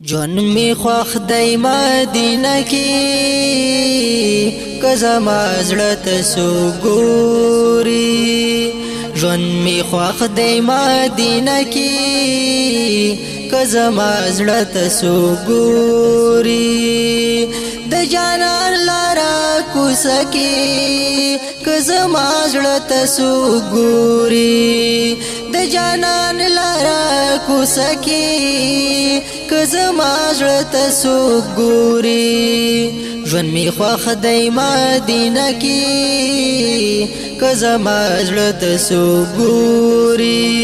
جون می خوخ دی مدینه کی کزما زړه ته سو ګوري جون می خوخ دی مدینه کی کزما زړه ته سو ګوري د جانان لارا کوسکی کزما زړه ته سو ګوري د جانان لارا کوسکی کزما زړه ته سو ګوري ژوند می خوښ دی مدینه کی کزما زړه ته سو ګوري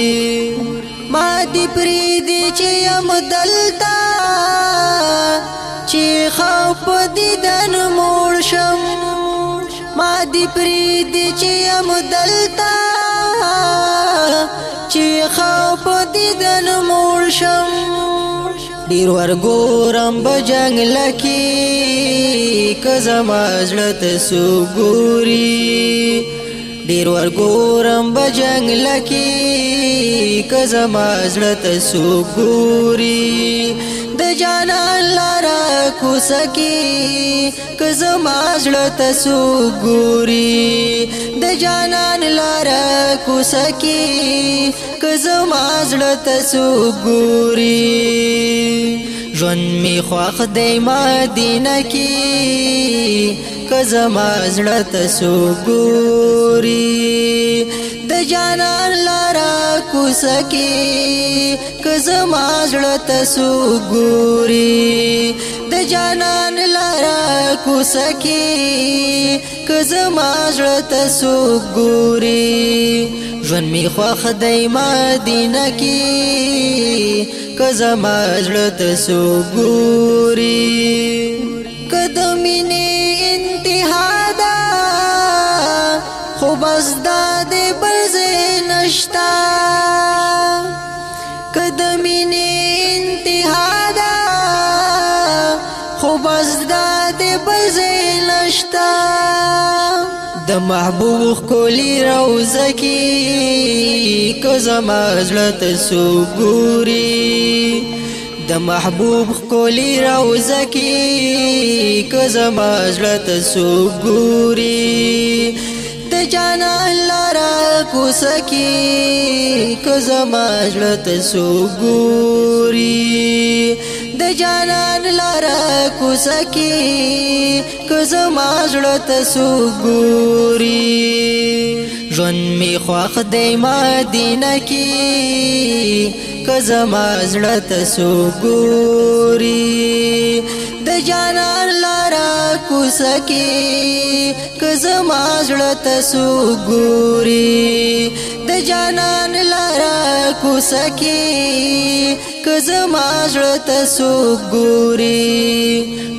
ما دی پریدي چې یم دلتا چې خوف دیدن موړ شم ما دی پریدي چې یم دلتا چې خوف دیدن موړ شم ډیر ورګورم بجنګ لکی کزما زړه ته سو ګوري ډیر ورګورم بجنګ لکی کزما زړه ته سو ګوري د جانان لارا کوسکی کزما زړه ته سو ګوري د جانان لارا کوسکی کزما زړه ته سو ګوري ژوند می خوښ دی مدینه کی کزما زړه ته سو ګوري د جانان لارا کوسکی کزما زړه ته سو ګوري د جانان لارا کوسکی کزما زړه ته سو ګوري ژوند می خوښ دی مدینه کی کزما زړه ته سو ګوري قدمینه انتها دا خو بس دا دې بل ځای نشتا قدمینه انتها دا خو بس دا دې بل ځای نشتا د محبوب کولی روزه کی کزما زړه ته سو ګوري د محبوب کولی روزه کی کزما زړه ته سو ګوري د جانان لارا کوسکی کزما زړه ته سو ګوري د جانان لارا کوسکی کزما زړه ته سو ګوري ژوند می خوښ دی مدینه کی کزما زړه ته سو ګوري د جانان لارا کوسکی کزما زړه ته سو ګوري د جانان لارا کوسکی کزما زړه ته سو ګوري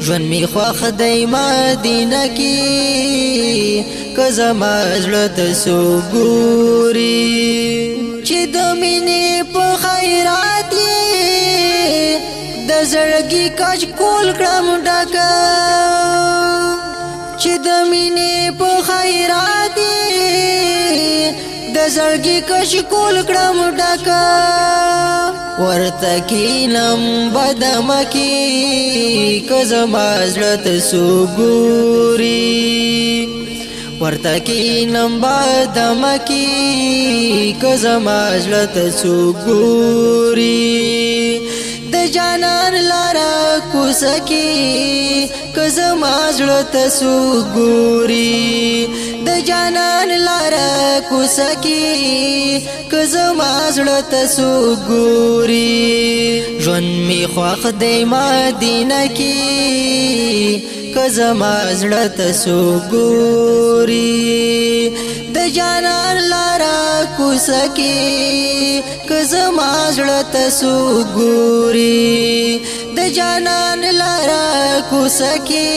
ژوند می خوښ دی مدینه کی کزما زړه ته سو ګوري چې د مینې په خیرات د زړګي کاج کول کړم ډکه چې د مینې په خیرات د زړګي کاج کول کړم ډکه ورته کینم بدم کی کزما زړه ته سو ګوري ورته کینم بدم کی کزما زړه ته سو ګوري د جانان لارا کوسکی کزما زړه ته سو ګوري د جانان لارا کوسکی کزما زړه ته سو ګوري ژوند می خوښ دی مدینه کی کزما زړه ته سو ګوري د جانان لارا کوسکی کزما زړه ته سو ګوري د جانان لارا کوسکی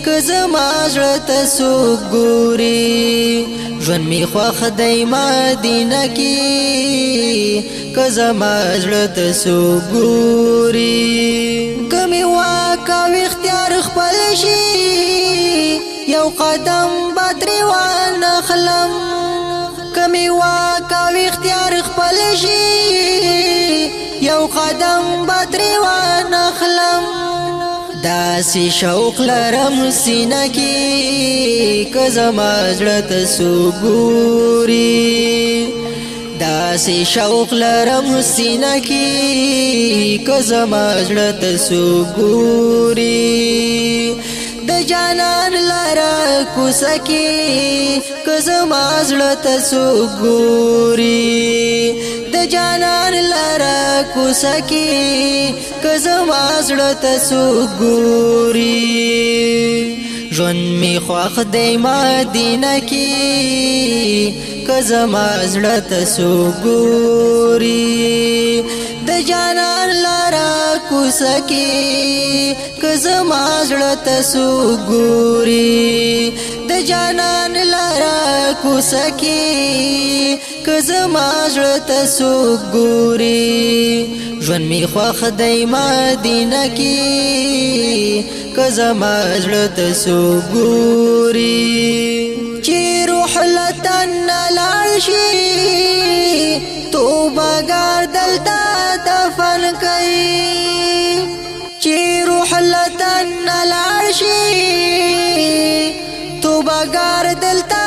کزما زړه ته سو ګوري ژوند می خوښ دی مدینه کی کزما زړه ته سو ګوري کمی واکا اختیار خپل شي یو قدم بدري وانخلم کمی واکا اختیار خپل شي یو قدم بدري وانخلم داسې شوق لرم سینه کې که زما زړه ته څوک ګوري داسې شوق لرم سینه کې که زما زړه ته څوک ګوري د جانان لاره کوڅه کې که زما زړه ته څوک ګوري د جانان لاره کوڅه کې که زما زړه ته څوک ګوري ژوند مې خوښ دی مدینه کې که زما زړه ته څوک ګوري د جانان لاره کوڅه کې که زما زړه ته څوک ګوري د جانان لاره کوڅه کې که زما زړه ته څوک ګوري ژوند مې خوښ دی مدینه کې که زما زړه ته څوک ګوري چې روح له تن نه لاړ شي توبهګار دلته دفن کوي چې روح له تن نه لاړ شي توبهګار دلته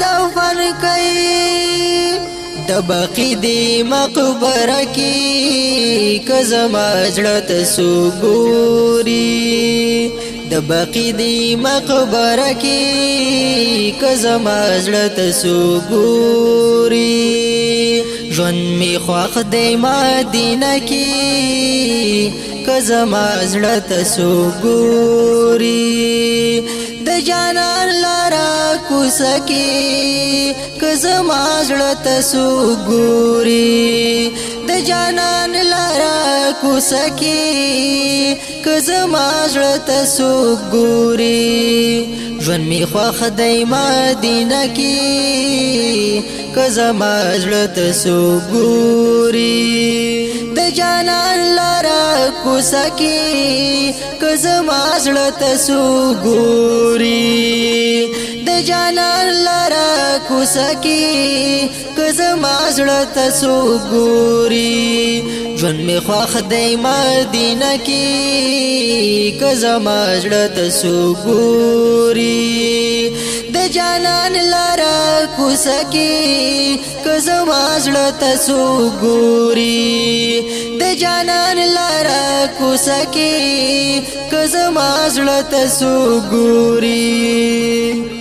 دفن کوي د بقي دی مقبره کې که زما زړه ته څوک ګوري د بقي دی مقبره کې که زما زړه ته څوک ګوري ژوند مې خوښ دی مدینه کې که زما زړه ته څوک ګوري د جانان لاره کوڅه کې که زما زړه ته څوک ګوري د جانان لاره کوڅه کې که زما زړه ته څوک ګوري ژوند مې خوښ دی مدینه کې که زما زړه ته څوک ګوري د جانان لاره کوڅه کې که زما زړه ته څوک ګوري د جانان لاره کوڅه کې که زما زړه ته څوک ګوري ژوند مې خوښ دی مدینه کې که زما زړه ته څوک ګوري د جانان لاره کوڅه کې که زما زړه ته څوک ګوري د جانان لاره کوڅه کې که زما زړه ته څوک ګوري